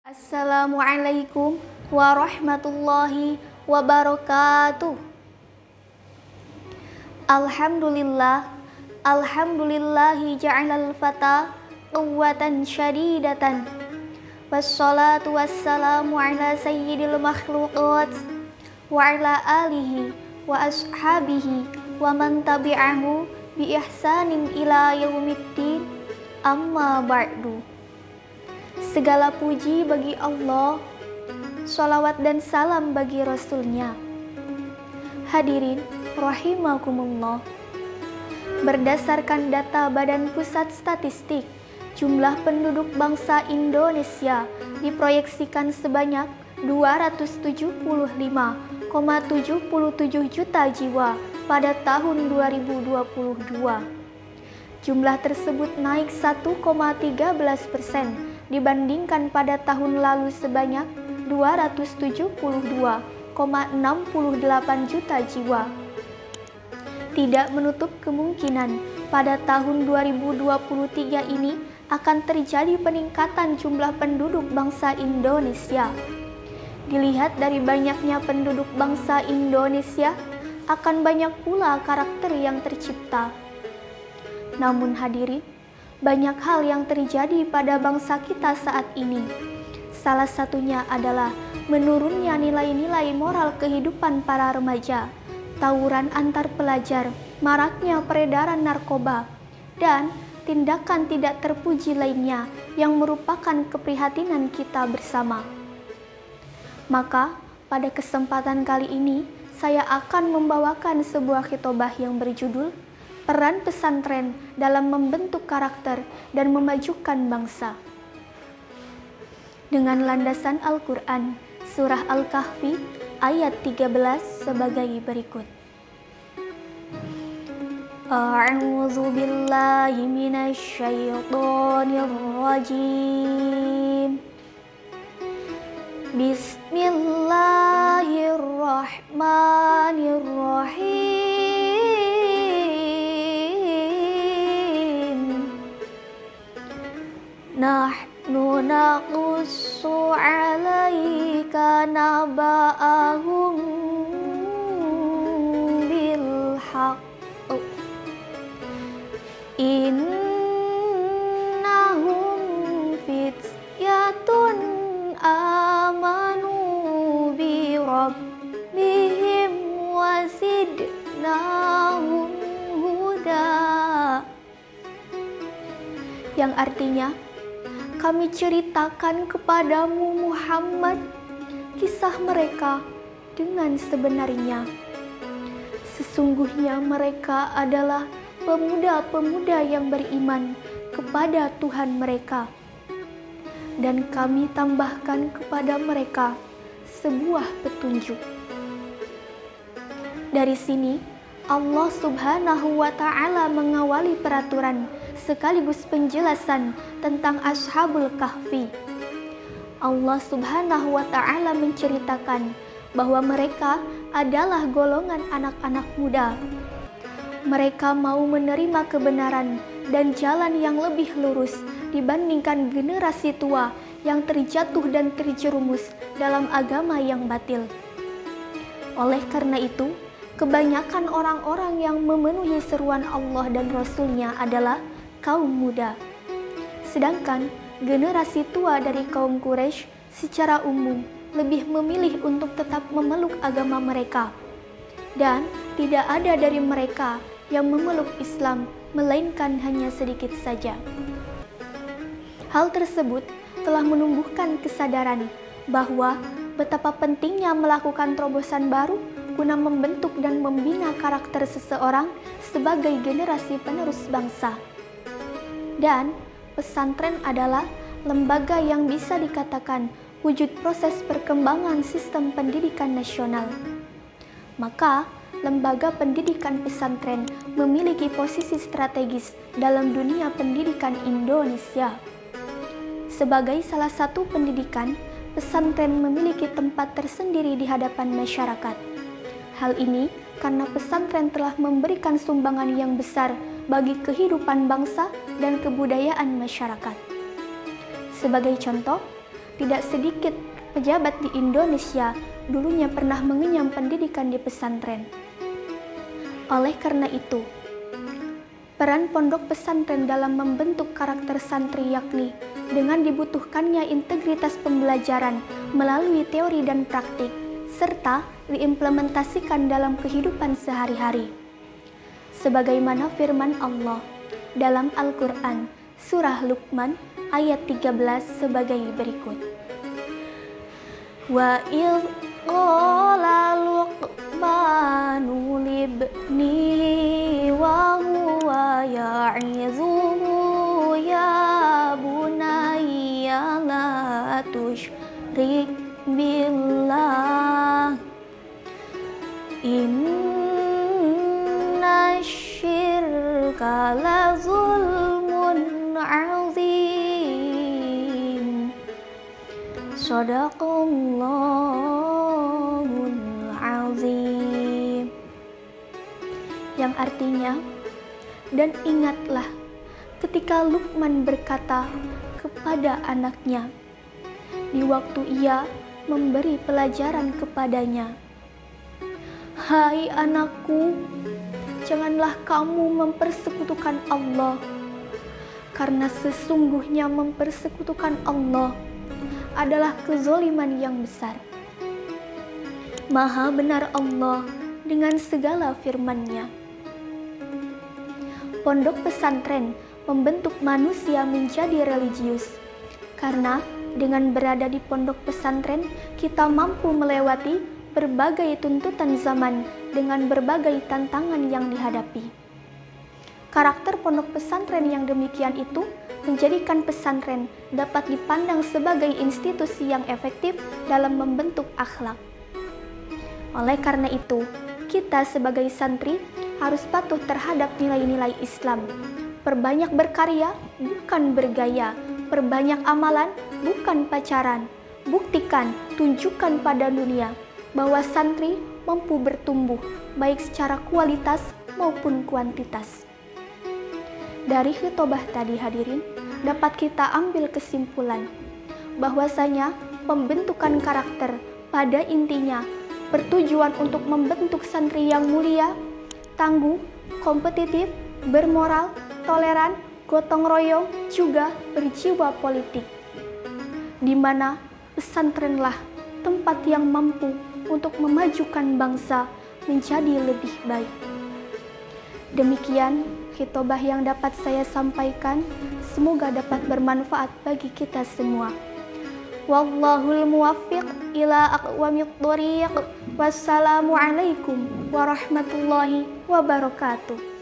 Assalamualaikum warahmatullahi wabarakatuh. Alhamdulillahi ja'alal fata quwwatan syadidatan. Wassalatu wassalamu ala sayyidil makhluqat wa ala alihi wa ashabihi wa man tabi'ahu bi ihsanin ila yaumiddin. Amma ba'du. Segala puji bagi Allah, sholawat dan salam bagi Rasulnya. Hadirin rahimakumullah. Berdasarkan data Badan Pusat Statistik, jumlah penduduk bangsa Indonesia diproyeksikan sebanyak 275,77 juta jiwa pada tahun 2022. Jumlah tersebut naik 1,13% dibandingkan pada tahun lalu sebanyak 272,68 juta jiwa. Tidak menutup kemungkinan pada tahun 2023 ini akan terjadi peningkatan jumlah penduduk bangsa Indonesia. Dilihat dari banyaknya penduduk bangsa Indonesia, akan banyak pula karakter yang tercipta. Namun hadirin, banyak hal yang terjadi pada bangsa kita saat ini. Salah satunya adalah menurunnya nilai-nilai moral kehidupan para remaja, tawuran antar pelajar, maraknya peredaran narkoba, dan tindakan tidak terpuji lainnya yang merupakan keprihatinan kita bersama. Maka, pada kesempatan kali ini, saya akan membawakan sebuah khitobah yang berjudul Peran Pesantren dalam Membentuk Karakter dan Memajukan Bangsa. Dengan landasan Al-Quran, Surah Al-Kahfi, ayat 13 sebagai berikut. A'udzu billahi minasy syaithanir rajim. Bismillahirrahmanirrahim. Nahnu naqussu 'alaika naba'ahum bil haqq. Innahum fityatun amanu bi rabbihim wa zidnahum huda. Yang artinya, kami ceritakan kepadamu Muhammad kisah mereka dengan sebenarnya. Sesungguhnya mereka adalah pemuda-pemuda yang beriman kepada Tuhan mereka. Dan kami tambahkan kepada mereka sebuah petunjuk. Dari sini, Allah Subhanahu wa Ta'ala mengawali peraturan sekaligus penjelasan tentang Ashabul Kahfi. Allah Subhanahu wa Ta'ala menceritakan bahwa mereka adalah golongan anak-anak muda. Mereka mau menerima kebenaran dan jalan yang lebih lurus dibandingkan generasi tua yang terjatuh dan terjerumus dalam agama yang batil. Oleh karena itu, kebanyakan orang-orang yang memenuhi seruan Allah dan Rasul-Nya adalah kaum muda. Sedangkan generasi tua dari kaum Quraisy secara umum lebih memilih untuk tetap memeluk agama mereka. Dan tidak ada dari mereka yang memeluk Islam, melainkan hanya sedikit saja. Hal tersebut telah menumbuhkan kesadaran bahwa betapa pentingnya melakukan terobosan baru guna membentuk dan membina karakter seseorang sebagai generasi penerus bangsa. Dan pesantren adalah lembaga yang bisa dikatakan wujud proses perkembangan sistem pendidikan nasional. Maka, lembaga pendidikan pesantren memiliki posisi strategis dalam dunia pendidikan Indonesia. Sebagai salah satu pendidikan, pesantren memiliki tempat tersendiri di hadapan masyarakat. Hal ini karena pesantren telah memberikan sumbangan yang besar bagi kehidupan bangsa dan kebudayaan masyarakat. Sebagai contoh, tidak sedikit pejabat di Indonesia dulunya pernah mengenyam pendidikan di pesantren. Oleh karena itu, peran pondok pesantren dalam membentuk karakter santri yakni dengan dibutuhkannya integritas pembelajaran melalui teori dan praktik, serta diimplementasikan dalam kehidupan sehari-hari. Sebagaimana firman Allah dalam Al-Quran, Surah Luqman ayat 13 sebagai berikut. Wa il qala Luqmanu libnihi wa huwa ya'izuhu ya bunayya la tusyrik billah inna syirka la zulmun azim. Shadaqallahul azim. Yang artinya, dan ingatlah ketika Luqman berkata kepada anaknya di waktu ia memberi pelajaran kepadanya, "Hai anakku, janganlah kamu mempersekutukan Allah, karena sesungguhnya mempersekutukan Allah adalah kezoliman yang besar. Maha benar Allah dengan segala firman-Nya." Pondok pesantren membentuk manusia menjadi religius, karena dengan berada di pondok pesantren, kita mampu melewati berbagai tuntutan zaman dengan berbagai tantangan yang dihadapi. Karakter pondok pesantren yang demikian itu menjadikan pesantren dapat dipandang sebagai institusi yang efektif dalam membentuk akhlak. Oleh karena itu, kita sebagai santri harus patuh terhadap nilai-nilai Islam. Perbanyak berkarya, bukan bergaya. Perbanyak amalan, bukan pacaran. Buktikan, tunjukkan pada dunia bahwa santri mampu bertumbuh, baik secara kualitas maupun kuantitas. Dari khutbah tadi hadirin, dapat kita ambil kesimpulan bahwasanya pembentukan karakter pada intinya bertujuan untuk membentuk santri yang mulia, tangguh, kompetitif, bermoral, toleran, gotong royong, juga berjiwa politik, di mana pesantrenlah tempat yang mampu untuk memajukan bangsa menjadi lebih baik. Demikian khitbah yang dapat saya sampaikan, semoga dapat bermanfaat bagi kita semua. Wallahul muwaffiq ila aqwamit thoriq. Wassalamualaikum warahmatullahi wabarakatuh.